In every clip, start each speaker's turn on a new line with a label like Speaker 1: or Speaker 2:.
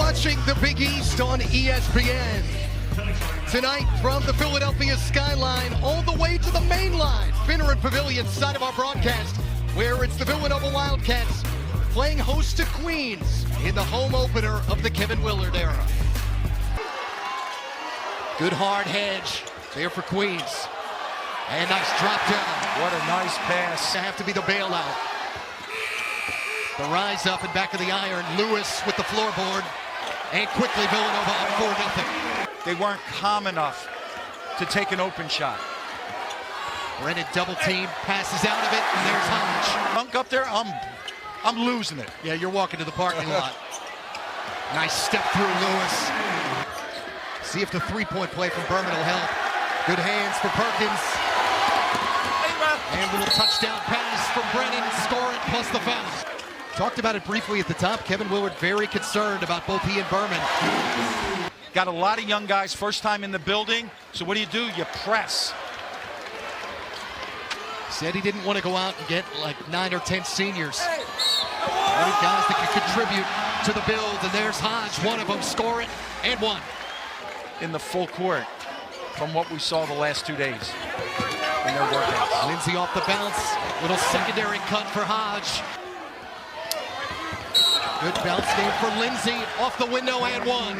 Speaker 1: watching the Big East on ESPN. Tonight, from the Philadelphia skyline all the way to the main line, Brennan Pavilion side of our broadcast, where it's the Villanova Wildcats playing host to Queens in the home opener of the Kevin Willard era. Good hard hedge there for Queens. And nice drop down.
Speaker 2: What a nice pass.
Speaker 1: To have to be the bailout. The rise up and back of the iron. Lewis with the floorboard. And quickly Villanova up 4-0.
Speaker 2: They weren't calm enough to take an open shot.
Speaker 1: Brennan double team, passes out of it, and there's Hodge.
Speaker 2: Dunk up there, I'm losing it.
Speaker 1: Yeah, you're walking to the parking lot. Nice step through Lewis. See if the three-point play from Brennan will help. Good hands for Perkins. And a little touchdown pass from Brennan. Score it plus the foul. Talked about it briefly at the top. Kevin Willard very concerned about both he and Berman.
Speaker 2: Got a lot of young guys, first time in the building. So what do? You press.
Speaker 1: Said he didn't want to go out and get like 9 or 10 seniors. Guys that can contribute to the build. And there's Hodge, one of them. Score it and one.
Speaker 2: In the full court from what we saw the last 2 days in their workouts.
Speaker 1: Lindsay off the bounce. Little secondary cut for Hodge. Good bounce game for Lindsay. Off the window and one.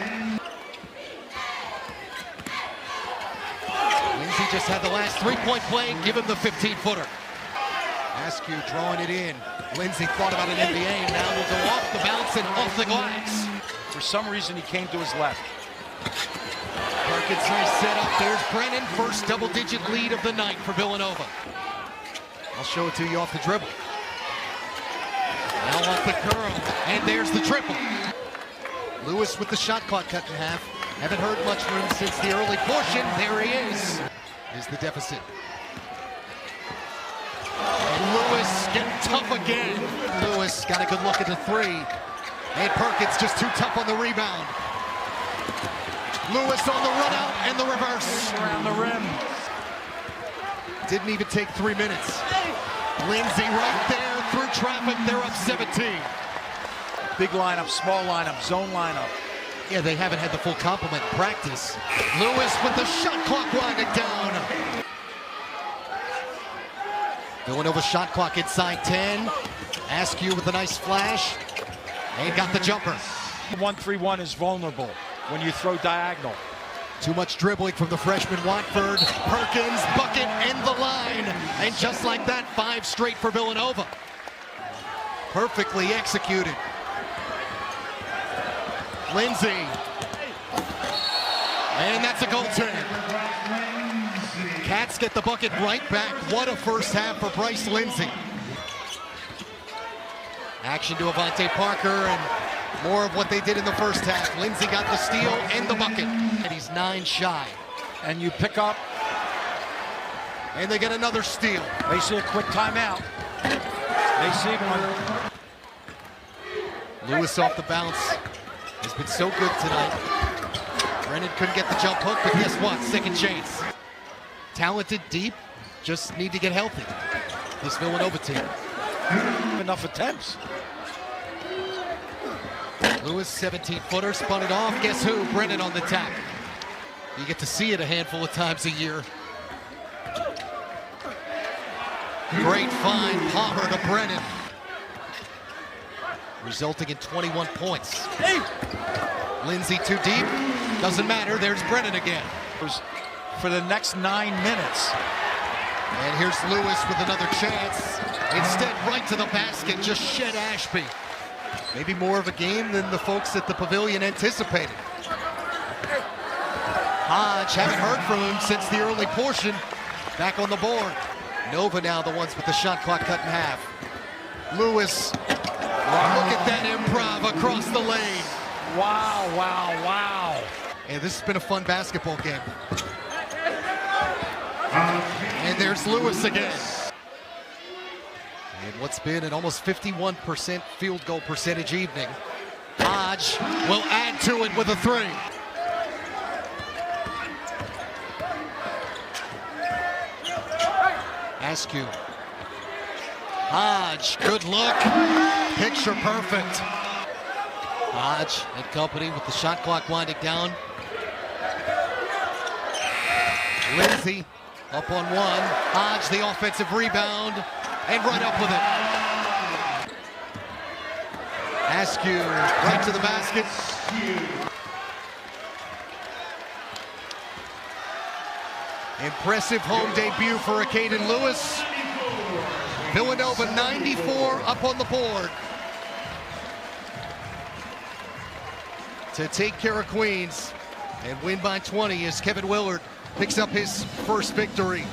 Speaker 1: Lindsay just had the last three-point play. Give him the 15-footer. Askew drawing it in. Lindsay thought about an NBA. Now will go off the bounce and off the glass.
Speaker 2: For some reason, he came to his left.
Speaker 1: Perkins, nice setup. There's Brennan. First double-digit lead of the night for Villanova. I'll show it to you off the dribble. Now off the curl. And there's the triple. Lewis with the shot clock cut in half. Haven't heard much from him since the early portion. There he is. Is the deficit. And Lewis getting tough again. Lewis got a good look at the three. And Perkins just too tough on the rebound. Lewis on the run out and the reverse.
Speaker 2: Around the rim.
Speaker 1: Didn't even take 3 minutes. Lindsay right there through traffic. They're up 17.
Speaker 2: Big lineup, small lineup, zone lineup.
Speaker 1: Yeah, they haven't had the full complement in practice. Lewis with the shot clock winding down. Villanova shot clock inside 10. Askew with a nice flash. And got the jumper.
Speaker 2: 1-3-1 is vulnerable when you throw diagonal.
Speaker 1: Too much dribbling from the freshman Watford. Perkins, bucket, and the line. And just like that, 5 straight for Villanova. Perfectly executed. Lindsay. And that's a goaltend. Cats get the bucket right back. What a first half for Bryce Lindsay. Action to Avante Parker and more of what they did in the first half. Lindsay got the steal and the bucket. And he's 9 shy.
Speaker 2: And you pick up.
Speaker 1: And they get another steal.
Speaker 2: They see a quick timeout. They see one.
Speaker 1: Lewis off the bounce. Has been so good tonight. Brennan couldn't get the jump hook, but guess what? Second chance. Talented, deep, just need to get healthy. This Villanova team.
Speaker 2: Enough attempts.
Speaker 1: Lewis, 17-footer, spun it off. Guess who? Brennan on the tap. You get to see it a handful of times a year. Great find, Palmer to Brennan. Resulting in 21 points.
Speaker 2: Hey.
Speaker 1: Lindsay too deep. Doesn't matter. There's Brennan again.
Speaker 2: For the next 9 minutes.
Speaker 1: And here's Lewis with another chance. Instead, right to the basket. Just shed Ashby. Maybe more of a game than the folks at the pavilion anticipated. Hodge, haven't heard from him since the early portion. Back on the board. Nova now the ones with the shot clock cut in half. Lewis. Look at that improv across the lane.
Speaker 2: Wow, wow, wow.
Speaker 1: And this has been a fun basketball game. And there's Lewis again. And what's been an almost 51% field goal percentage evening. Hodge will add to it with a 3. Askew. Hodge, good look. Picture perfect. Hodge and company with the shot clock winding down. Lindsay up on one. Hodge the offensive rebound and right up with it. Askew right to the basket. Impressive home debut for Caden Lewis. Villanova 94 up on the board to take care of Queens and win by 20 as Kevin Willard picks up his first victory.